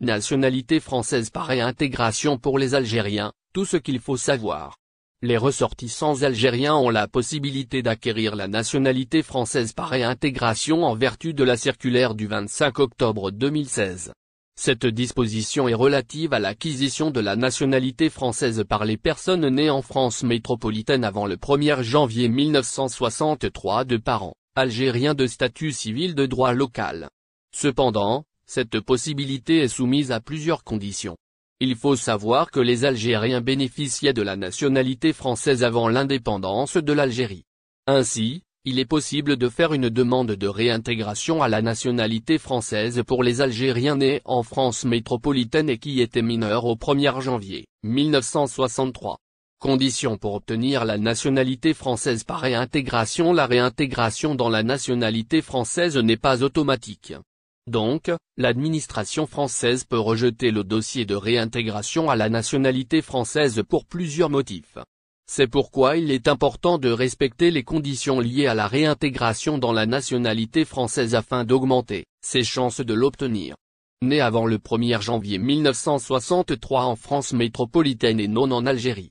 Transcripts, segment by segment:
Nationalité française par réintégration pour les Algériens, tout ce qu'il faut savoir. Les ressortissants algériens ont la possibilité d'acquérir la nationalité française par réintégration en vertu de la circulaire du 25 octobre 2016. Cette disposition est relative à l'acquisition de la nationalité française par les personnes nées en France métropolitaine avant le 1er janvier 1963 de parents algériens de statut civil de droit local. Cependant, cette possibilité est soumise à plusieurs conditions. Il faut savoir que les Algériens bénéficiaient de la nationalité française avant l'indépendance de l'Algérie. Ainsi, il est possible de faire une demande de réintégration à la nationalité française pour les Algériens nés en France métropolitaine et qui étaient mineurs au 1er janvier 1963. Condition pour obtenir la nationalité française par réintégration. La réintégration dans la nationalité française n'est pas automatique. Donc, l'administration française peut rejeter le dossier de réintégration à la nationalité française pour plusieurs motifs. C'est pourquoi il est important de respecter les conditions liées à la réintégration dans la nationalité française afin d'augmenter ses chances de l'obtenir. Né avant le 1er janvier 1963 en France métropolitaine et non en Algérie.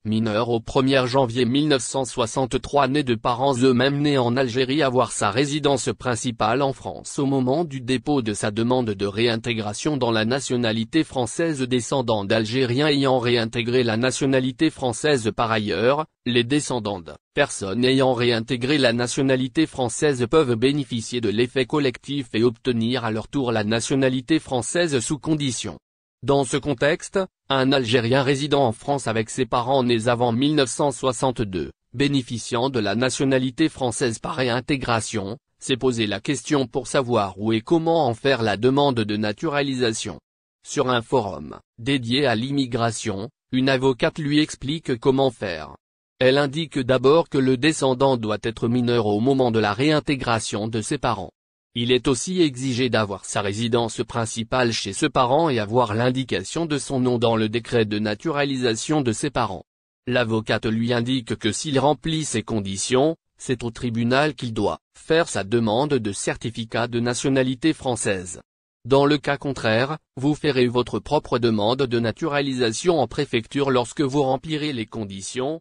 Mineur au 1er janvier 1963 né de parents eux-mêmes nés en Algérie. Avoir sa résidence principale en France au moment du dépôt de sa demande de réintégration dans la nationalité française. Descendants d'Algériens ayant réintégré la nationalité française. Par ailleurs, les descendants de personnes ayant réintégré la nationalité française peuvent bénéficier de l'effet collectif et obtenir à leur tour la nationalité française sous condition. Dans ce contexte, un Algérien résidant en France avec ses parents nés avant 1962, bénéficiant de la nationalité française par réintégration, s'est posé la question pour savoir où et comment en faire la demande de naturalisation. Sur un forum dédié à l'immigration, une avocate lui explique comment faire. Elle indique d'abord que le descendant doit être mineur au moment de la réintégration de ses parents. Il est aussi exigé d'avoir sa résidence principale chez ce parent et avoir l'indication de son nom dans le décret de naturalisation de ses parents. L'avocate lui indique que s'il remplit ces conditions, c'est au tribunal qu'il doit faire sa demande de certificat de nationalité française. Dans le cas contraire, vous ferez votre propre demande de naturalisation en préfecture lorsque vous remplirez les conditions.